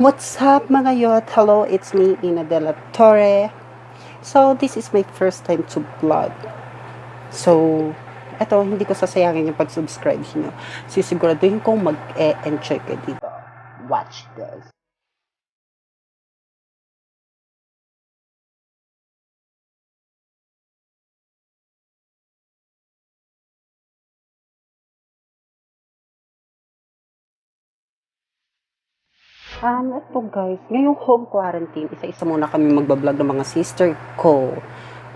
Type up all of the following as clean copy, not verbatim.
What's up mga yot? Hello, it's me, Ina De La Torre. So, this is my first time to vlog. So, eto, hindi ko sasayangin yung pag-subscribe nyo. Sisiguraduhin kong mag-enjoy kayo dito. Watch this. Ito guys, ngayong home quarantine, isa-isa muna kami magbablog ng mga sister ko.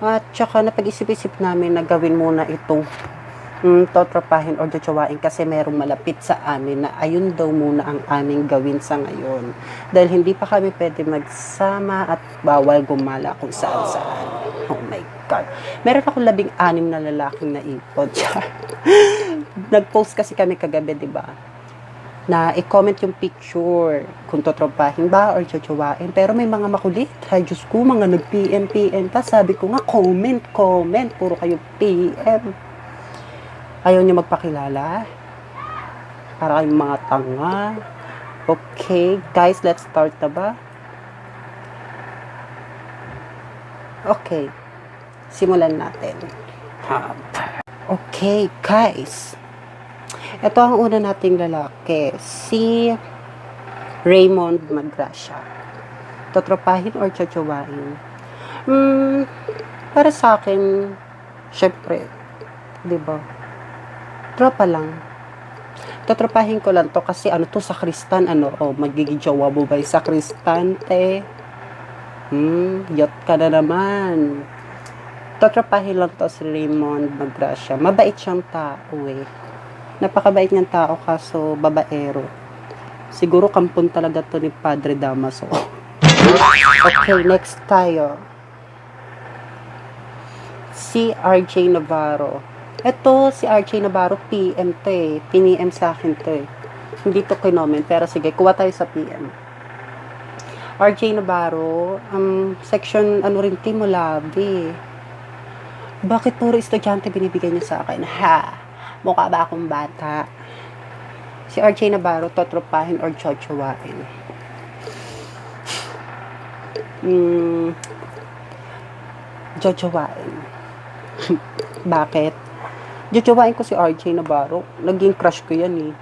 At saka napag-isip-isip namin na gawin muna itong totropahin or jojowain kasi merong malapit sa amin na ayun daw muna ang aming gawin sa ngayon. Dahil hindi pa kami pwede magsama at bawal gumala kung saan-saan. Oh my God. Meron akong 16 na lalaking naipod. Nag-post kasi kami kagabi, di ba? Na i-comment yung picture kung totropahin ba or jojowain. Pero may mga makulit. Ay, Diyos ko, mga nag-PM pa. Sabi ko nga, comment. Puro kayo PM. Ayaw niyo magpakilala. Para kayong mga tanga. Okay, guys, let's start na ba? Okay, simulan natin. Okay, guys. Ito ang una nating lalaki, si Raymond Magracia. Totropahin or jojowain? Para sa akin, syempre, di ba? Tropa lang. Totropahin ko lang to kasi ano to, sakristan, magiging jowa mo ba sa kristante? Yot ka na naman. Totropahin lang to si Raymond Magracia. Mabait siyang tao Napakabait niyang tao kaso babaero. Siguro kampon talaga to ni Padre Damaso. Okay, next tayo. Si RJ Navarro. Ito, si RJ Navarro, PM to Piniem sa akin to Hindi to kinomen, pero sige, kuha tayo sa PM. RJ Navarro, section, rin, Timo Labi. Bakit puro estudyante binibigay niya sa akin? Ha? Mukha ba akong bata? Si RJ Navarro, totropahin or jojowain? Jojowain. Bakit? Jojowain ko si RJ Navarro. Naging crush ko yan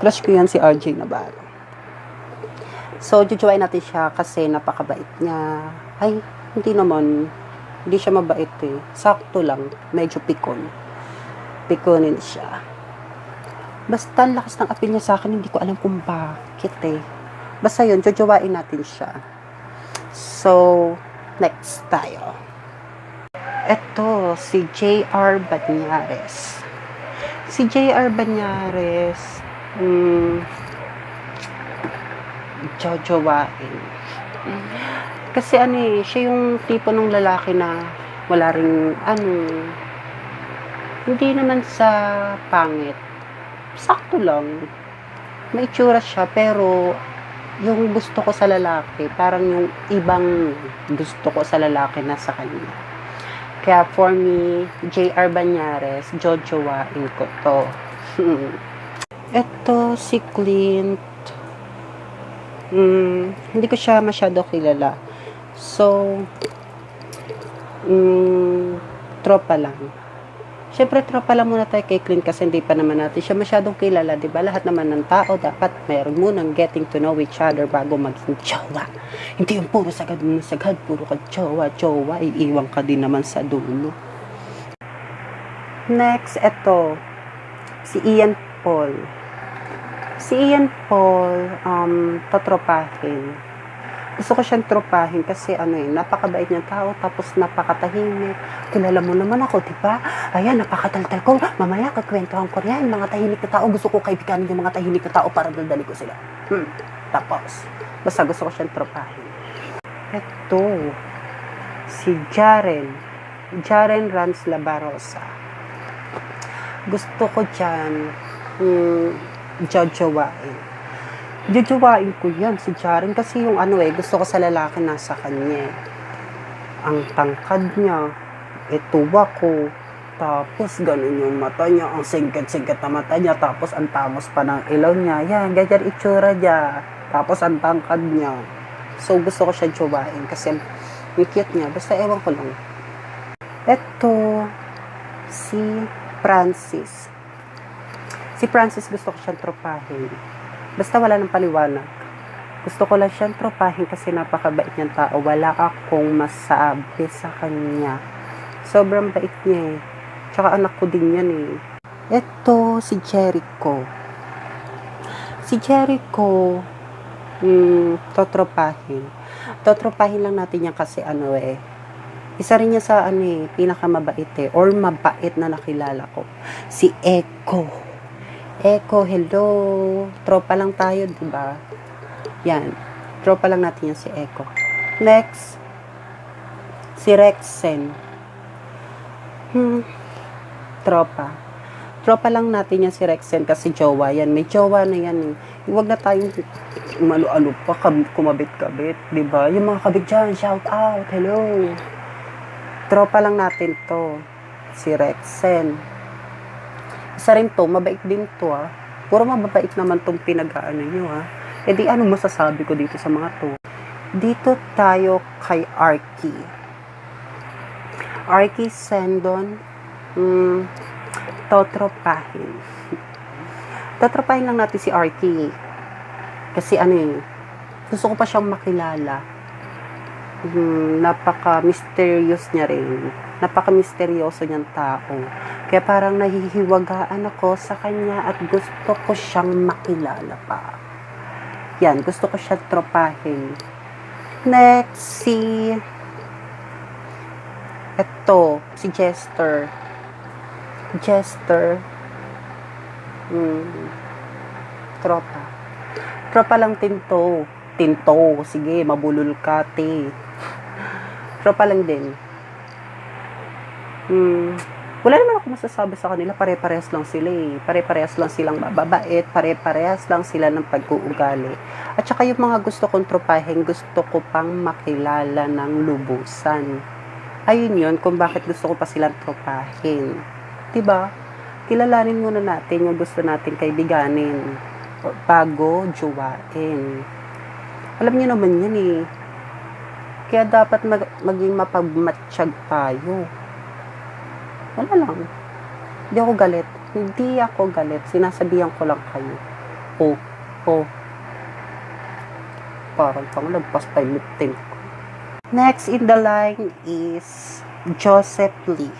Crush ko yan si RJ Navarro. So, jojowain natin siya kasi napakabait niya. Ay, hindi naman. Hindi siya mabait Sakto lang. Medyo pikonin siya. Basta ang lakas ng appeal niya sa akin, hindi ko alam kung bakit Basta yun, jojowain natin siya. So, next tayo. Ito, si JR Banyares. Si JR Banyares, jojowain. Kasi siya yung tipo ng lalaki na wala ring hindi naman sa pangit. Sakto lang. May itsura siya, pero yung gusto ko sa lalaki, parang yung ibang gusto ko sa lalaki na sa kanya. Kaya for me, JR Banyares, jojowain ko to. Ito, si Clint. Hindi ko siya masyado kilala. So, tropa lang. Siyempre, tropa lang muna tayo kay Clint kasi hindi pa naman natin siya masyadong kilala, di ba? Lahat naman ng tao dapat meron munang getting to know each other bago maging jowa. Hindi yung puro sagad, puro ka jowa, iiwan ka din naman sa dulo. Next, eto, si Ian Paul. Si Ian Paul, totropahin. Gusto ko siyang tropahin kasi napakabait niyang tao, tapos napakatahimik. Kilala mo naman ako, di ba? Ayan, napakataltal ko. Mamaya, kakwentuhan ko yan. Mga tahimik na tao, gusto ko kaibiganin yung mga tahimik na tao para daldali ko sila. Tapos, basta gusto ko siyang tropahin. Ito, si Jaren Rans Labarosa. Gusto ko dyan, jojowain. Jojowain ko yan, si Jaren, kasi yung gusto ko sa lalaki nasa kanya. Ang tangkad niya, tuwa ko, tapos ganun yung mata niya, ang singkat na mata niya, tapos ang tamos pa ng ilaw niya, yan, ganyan itsura niya. Tapos ang tangkad niya. So gusto ko siya jowain kasi ang cute niya. Basta ewan ko lang. Eto, si Francis. Si Francis gusto ko siyang tropahin. Basta wala ng paliwanag. Gusto ko lang siyang tropahin kasi napakabait niyang tao. Wala akong masabi sa kanya. Sobrang bait niya eh. Tsaka anak ko din yan eh. Eto, si Jericho. Si Jericho, totropahin. Totropahin lang natin yan kasi isa rin niya sa pinakamabait eh, or mabait na nakilala ko. Si Echo. Echo, hello. Tropa lang tayo, diba? Yan. Tropa lang natin yan si Echo. Next, si Rexen. Tropa. Tropa lang natin yan si Rexen kasi jowa yan. May jowa na yan eh. Huwag na tayong umalo-alo pa, kumabit-kabit. Diba? Yung mga kabit dyan, shout out, hello. Tropa lang natin to. Si Rexen. Isa rin to, mabait din to ah. Puro mababait naman tong pinag-aano nyo ah. E di ano masasabi ko dito sa mga to? Dito tayo kay Arky. Arky Sendon. Totropahin. Totropahin lang natin si Arky. Kasi gusto ko pa siyang makilala. Napaka-mysterious niya rin. Napaka-misteryoso niyang tao. Kaya parang nahihiwagaan ako sa kanya at gusto ko siyang makilala pa. Yan, gusto ko siyang tropahin. Next, si Jester. Tropa. Tropa lang Tinto. Sige, mabulol ka, te. Tropa lang din. Wala naman ako masasabi sa kanila. Pare-parehas lang sila eh. Pare-parehas lang silang mababait. Pare-parehas lang sila ng pag-uugali. At saka yung mga gusto kong tropahin, gusto ko pang makilala ng lubusan. Ayun yun, kung bakit gusto ko pa silang tropahin. Diba? Kilalanin muna natin yung gusto natin kaibiganin bago jowain. Alam niyo naman yan eh. Kaya dapat maging mapagmatsyag tayo. Wala lang. Hindi ako galit. Sinasabihan ko lang kayo. Parang lagpas pa yung lip tint ko. Next in the line is Joseph Lee.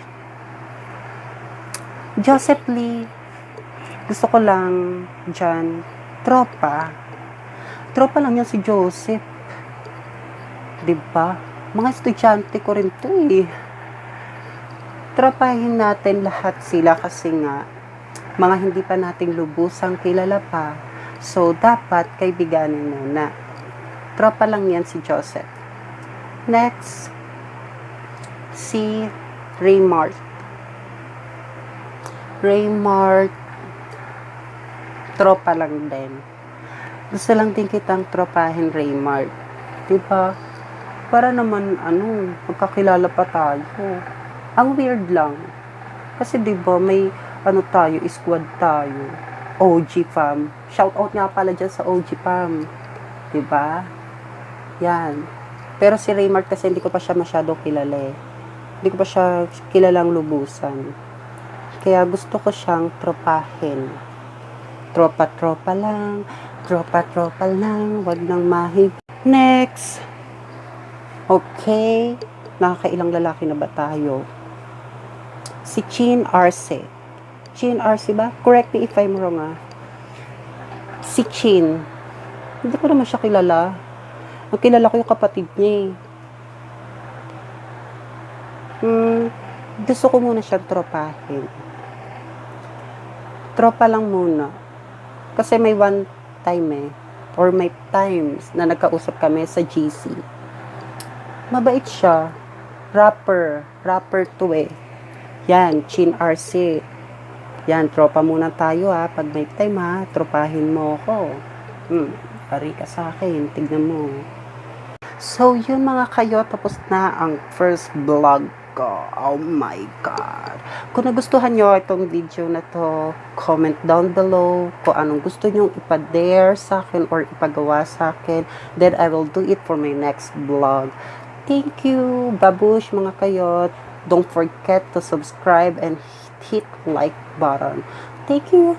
Joseph Lee, gusto ko lang dyan, tropa. Tropa lang yan si Joseph. Diba? Mga estudyante ko rin to eh. Tropahin natin lahat sila kasi nga, mga hindi pa nating lubusang kilala pa. So, dapat kaibiganin muna. Tropa lang yan si Joseph. Next, si Raymart. Tropa lang din. Gusto lang din kitang tropahin, Raymart. Diba? Para naman, magkakilala pa tayo. Ang weird lang. Kasi diba, may, squad tayo. OG fam. Shout out nga pala dyan sa OG fam. Diba? Yan. Pero si Raymart kasi hindi ko pa siya masyadong kilala eh. Hindi ko pa siya kilalang lubusan. Kaya gusto ko siyang tropahin. Tropa-tropa lang. Wag nang mahig. Next. Okay. Nakakailang lalaki na ba tayo? Si Chin Arce. Chin Arce ba? Correct me if I'm wrong ah. Si Chin. Hindi ko naman siya kilala. Ang kilala ko yung kapatid niya eh. Gusto ko muna siyang tropahin. Tropa lang muna. Kasi may one time or may times na nagkausap kami sa GC. Mabait siya. Rapper to eh. Yan, Chin RC. Yan, tropa muna tayo ha. Pag may time ha, tropahin mo ako. Pari ka sa akin, tignan mo. So, yun mga kayo, tapos na ang first vlog ko. Oh my God. Kung nagustuhan nyo itong video na to, comment down below kung anong gusto nyong ipa-dare sa akin or ipagawa sa akin. Then I will do it for my next vlog. Thank you, babush mga kayot. Don't forget to subscribe and hit like button. Thank you.